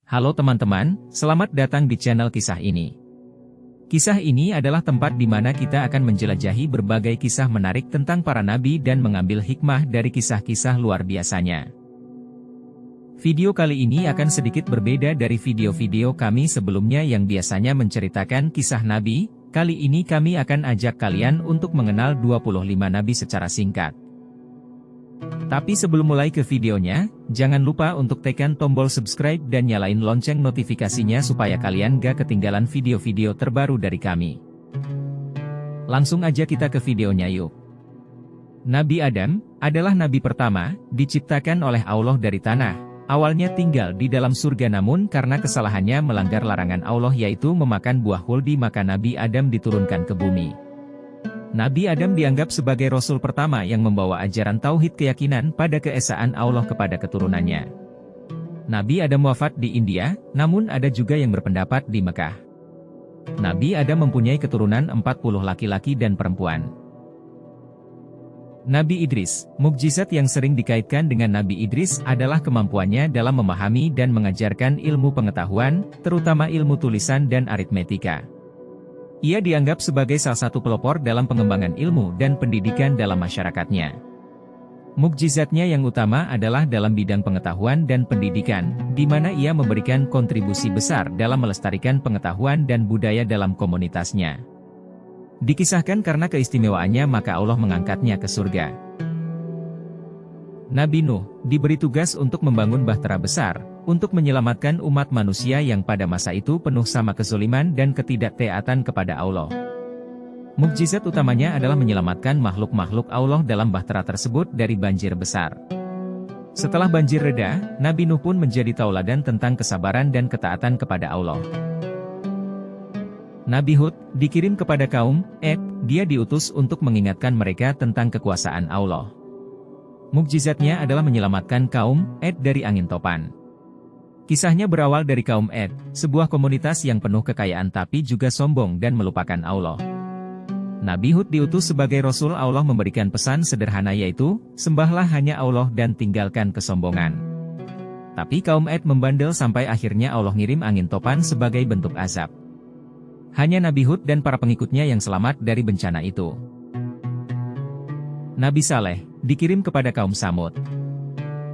Halo teman-teman, selamat datang di channel kisah ini. Kisah ini adalah tempat di mana kita akan menjelajahi berbagai kisah menarik tentang para nabi dan mengambil hikmah dari kisah-kisah luar biasanya. Video kali ini akan sedikit berbeda dari video-video kami sebelumnya yang biasanya menceritakan kisah nabi. Kali ini kami akan ajak kalian untuk mengenal 25 nabi secara singkat. Tapi sebelum mulai ke videonya, jangan lupa untuk tekan tombol subscribe dan nyalain lonceng notifikasinya supaya kalian gak ketinggalan video-video terbaru dari kami. Langsung aja kita ke videonya yuk. Nabi Adam adalah nabi pertama, diciptakan oleh Allah dari tanah. Awalnya tinggal di dalam surga namun karena kesalahannya melanggar larangan Allah yaitu memakan buah huldi maka Nabi Adam diturunkan ke bumi. Nabi Adam dianggap sebagai rasul pertama yang membawa ajaran tauhid keyakinan pada keesaan Allah kepada keturunannya. Nabi Adam wafat di India, namun ada juga yang berpendapat di Mekah. Nabi Adam mempunyai keturunan 40 laki-laki dan perempuan. Nabi Idris, mukjizat yang sering dikaitkan dengan Nabi Idris adalah kemampuannya dalam memahami dan mengajarkan ilmu pengetahuan, terutama ilmu tulisan dan aritmetika. Ia dianggap sebagai salah satu pelopor dalam pengembangan ilmu dan pendidikan dalam masyarakatnya. Mukjizatnya yang utama adalah dalam bidang pengetahuan dan pendidikan, di mana ia memberikan kontribusi besar dalam melestarikan pengetahuan dan budaya dalam komunitasnya. Dikisahkan karena keistimewaannya maka Allah mengangkatnya ke surga. Nabi Nuh diberi tugas untuk membangun bahtera besar, untuk menyelamatkan umat manusia yang pada masa itu penuh sama kezaliman dan ketidaktaatan kepada Allah. Mukjizat utamanya adalah menyelamatkan makhluk-makhluk Allah dalam bahtera tersebut dari banjir besar. Setelah banjir reda, Nabi Nuh pun menjadi tauladan tentang kesabaran dan ketaatan kepada Allah. Nabi Hud dikirim kepada kaum Ad, dia diutus untuk mengingatkan mereka tentang kekuasaan Allah. Mukjizatnya adalah menyelamatkan kaum Ad dari angin topan. Kisahnya berawal dari kaum Ad, sebuah komunitas yang penuh kekayaan tapi juga sombong dan melupakan Allah. Nabi Hud diutus sebagai Rasul Allah memberikan pesan sederhana yaitu, sembahlah hanya Allah dan tinggalkan kesombongan. Tapi kaum Ad membandel sampai akhirnya Allah ngirim angin topan sebagai bentuk azab. Hanya Nabi Hud dan para pengikutnya yang selamat dari bencana itu. Nabi Saleh dikirim kepada kaum Samud.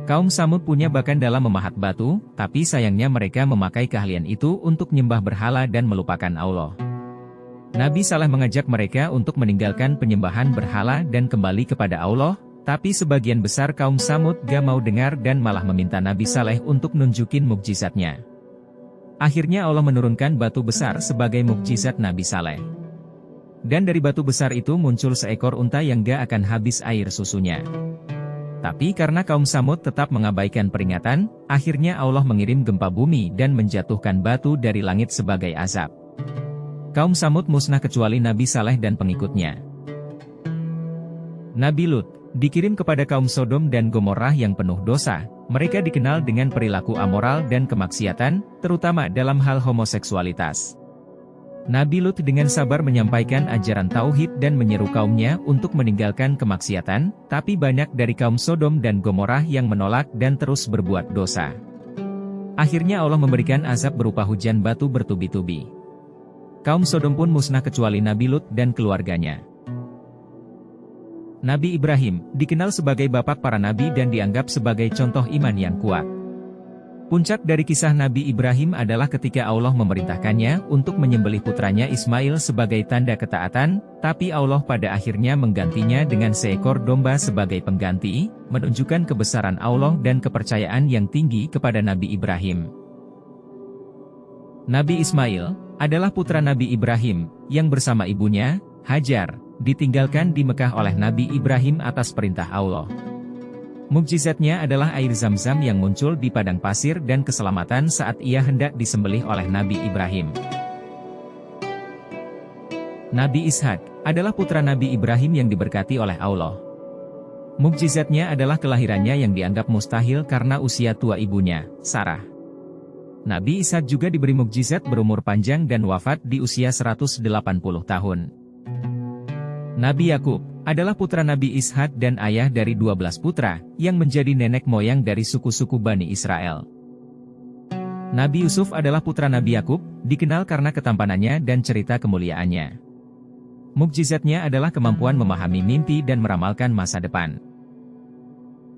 Kaum Samud punya bakat dalam memahat batu, tapi sayangnya mereka memakai keahlian itu untuk nyembah berhala dan melupakan Allah. Nabi Saleh mengajak mereka untuk meninggalkan penyembahan berhala dan kembali kepada Allah, tapi sebagian besar kaum Samud gak mau dengar dan malah meminta Nabi Saleh untuk nunjukin mukjizatnya. Akhirnya Allah menurunkan batu besar sebagai mukjizat Nabi Saleh. Dan dari batu besar itu muncul seekor unta yang gak akan habis air susunya. Tapi karena kaum Samud tetap mengabaikan peringatan, akhirnya Allah mengirim gempa bumi dan menjatuhkan batu dari langit sebagai azab. Kaum Samud musnah kecuali Nabi Saleh dan pengikutnya. Nabi Lut dikirim kepada kaum Sodom dan Gomorrah yang penuh dosa. Mereka dikenal dengan perilaku amoral dan kemaksiatan, terutama dalam hal homoseksualitas. Nabi Lut dengan sabar menyampaikan ajaran tauhid dan menyeru kaumnya untuk meninggalkan kemaksiatan, tapi banyak dari kaum Sodom dan Gomorrah yang menolak dan terus berbuat dosa. Akhirnya Allah memberikan azab berupa hujan batu bertubi-tubi. Kaum Sodom pun musnah kecuali Nabi Lut dan keluarganya. Nabi Ibrahim dikenal sebagai bapak para nabi dan dianggap sebagai contoh iman yang kuat. Puncak dari kisah Nabi Ibrahim adalah ketika Allah memerintahkannya untuk menyembelih putranya Ismail sebagai tanda ketaatan, tapi Allah pada akhirnya menggantinya dengan seekor domba sebagai pengganti, menunjukkan kebesaran Allah dan kepercayaan yang tinggi kepada Nabi Ibrahim. Nabi Ismail adalah putra Nabi Ibrahim, yang bersama ibunya, Hajar, ditinggalkan di Mekah oleh Nabi Ibrahim atas perintah Allah. Mukjizatnya adalah air Zam-Zam yang muncul di padang pasir dan keselamatan saat ia hendak disembelih oleh Nabi Ibrahim. Nabi Ishak adalah putra Nabi Ibrahim yang diberkati oleh Allah. Mukjizatnya adalah kelahirannya yang dianggap mustahil karena usia tua ibunya, Sarah. Nabi Ishak juga diberi mukjizat berumur panjang dan wafat di usia 180 tahun. Nabi Yakub adalah putra Nabi Ishak dan ayah dari 12 putra, yang menjadi nenek moyang dari suku-suku Bani Israel. Nabi Yusuf adalah putra Nabi Yakub, dikenal karena ketampanannya dan cerita kemuliaannya. Mukjizatnya adalah kemampuan memahami mimpi dan meramalkan masa depan.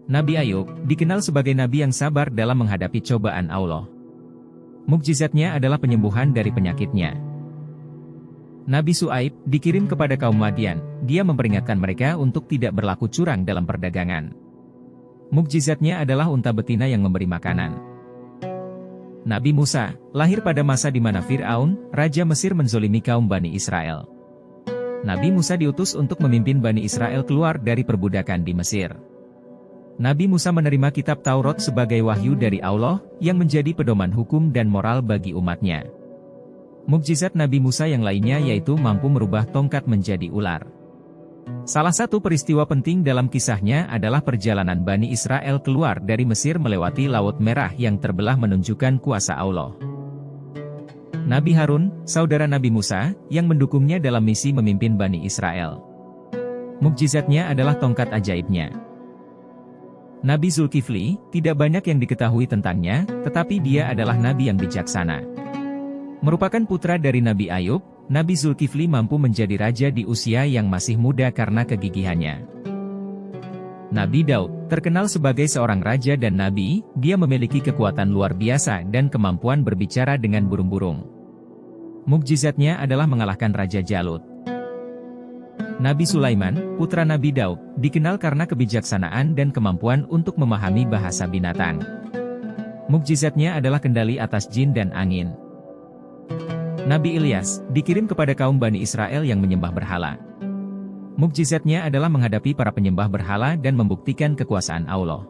Nabi Ayub, dikenal sebagai nabi yang sabar dalam menghadapi cobaan Allah. Mukjizatnya adalah penyembuhan dari penyakitnya. Nabi Su'aib, dikirim kepada kaum Madian, dia memperingatkan mereka untuk tidak berlaku curang dalam perdagangan. Mukjizatnya adalah unta betina yang memberi makanan. Nabi Musa, lahir pada masa di mana Fir'aun, Raja Mesir menzolimi kaum Bani Israel. Nabi Musa diutus untuk memimpin Bani Israel keluar dari perbudakan di Mesir. Nabi Musa menerima kitab Taurat sebagai wahyu dari Allah, yang menjadi pedoman hukum dan moral bagi umatnya. Mukjizat Nabi Musa yang lainnya yaitu mampu merubah tongkat menjadi ular. Salah satu peristiwa penting dalam kisahnya adalah perjalanan Bani Israel keluar dari Mesir melewati Laut Merah yang terbelah menunjukkan kuasa Allah. Nabi Harun, saudara Nabi Musa, yang mendukungnya dalam misi memimpin Bani Israel. Mukjizatnya adalah tongkat ajaibnya. Nabi Zulkifli, tidak banyak yang diketahui tentangnya, tetapi dia adalah nabi yang bijaksana. Merupakan putra dari Nabi Ayub, Nabi Zulkifli mampu menjadi raja di usia yang masih muda karena kegigihannya. Nabi Daud, terkenal sebagai seorang raja dan nabi, dia memiliki kekuatan luar biasa dan kemampuan berbicara dengan burung-burung. Mukjizatnya adalah mengalahkan Raja Jalut. Nabi Sulaiman, putra Nabi Daud, dikenal karena kebijaksanaan dan kemampuan untuk memahami bahasa binatang. Mukjizatnya adalah kendali atas jin dan angin. Nabi Ilyas, dikirim kepada kaum Bani Israel yang menyembah berhala. Mukjizatnya adalah menghadapi para penyembah berhala dan membuktikan kekuasaan Allah.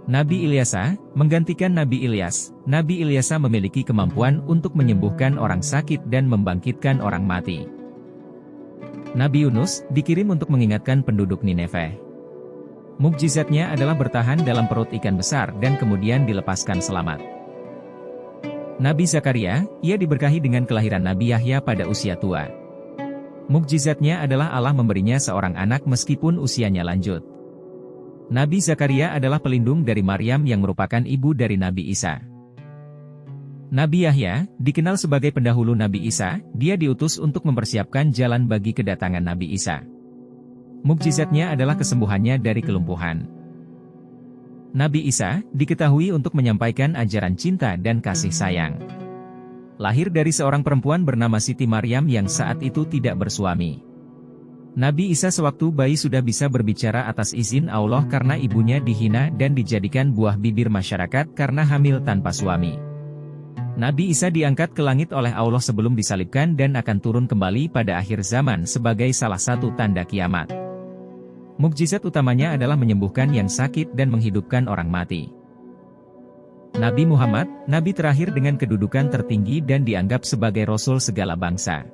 Nabi Ilyasa, menggantikan Nabi Ilyas, Nabi Ilyasa memiliki kemampuan untuk menyembuhkan orang sakit dan membangkitkan orang mati. Nabi Yunus, dikirim untuk mengingatkan penduduk Nineveh. Mukjizatnya adalah bertahan dalam perut ikan besar dan kemudian dilepaskan selamat. Nabi Zakaria, ia diberkahi dengan kelahiran Nabi Yahya pada usia tua. Mukjizatnya adalah Allah memberinya seorang anak meskipun usianya lanjut. Nabi Zakaria adalah pelindung dari Maryam yang merupakan ibu dari Nabi Isa. Nabi Yahya, dikenal sebagai pendahulu Nabi Isa, dia diutus untuk mempersiapkan jalan bagi kedatangan Nabi Isa. Mukjizatnya adalah kesembuhannya dari kelumpuhan. Nabi Isa, diketahui untuk menyampaikan ajaran cinta dan kasih sayang. Lahir dari seorang perempuan bernama Siti Maryam yang saat itu tidak bersuami. Nabi Isa sewaktu bayi sudah bisa berbicara atas izin Allah karena ibunya dihina dan dijadikan buah bibir masyarakat karena hamil tanpa suami. Nabi Isa diangkat ke langit oleh Allah sebelum disalibkan dan akan turun kembali pada akhir zaman sebagai salah satu tanda kiamat. Mukjizat utamanya adalah menyembuhkan yang sakit dan menghidupkan orang mati. Nabi Muhammad, nabi terakhir dengan kedudukan tertinggi dan dianggap sebagai rasul segala bangsa.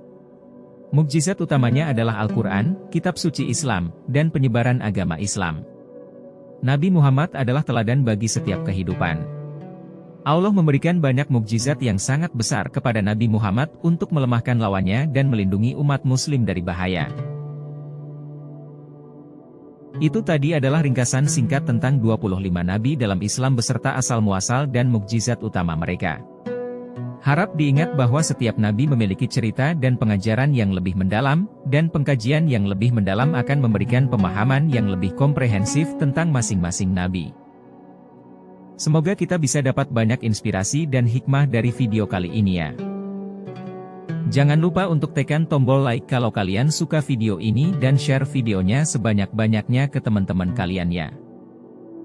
Mukjizat utamanya adalah Al-Quran, kitab suci Islam, dan penyebaran agama Islam. Nabi Muhammad adalah teladan bagi setiap kehidupan. Allah memberikan banyak mukjizat yang sangat besar kepada Nabi Muhammad untuk melemahkan lawannya dan melindungi umat muslim dari bahaya. Itu tadi adalah ringkasan singkat tentang 25 nabi dalam Islam beserta asal-muasal dan mukjizat utama mereka. Harap diingat bahwa setiap nabi memiliki cerita dan pengajaran yang lebih mendalam, dan pengkajian yang lebih mendalam akan memberikan pemahaman yang lebih komprehensif tentang masing-masing nabi. Semoga kita bisa dapat banyak inspirasi dan hikmah dari video kali ini ya. Jangan lupa untuk tekan tombol like kalau kalian suka video ini dan share videonya sebanyak-banyaknya ke teman-teman kalian ya.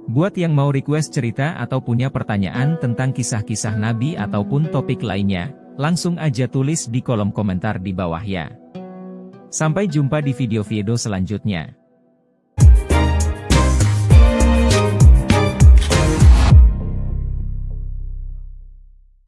Buat yang mau request cerita atau punya pertanyaan tentang kisah-kisah nabi ataupun topik lainnya, langsung aja tulis di kolom komentar di bawah ya. Sampai jumpa di video-video selanjutnya.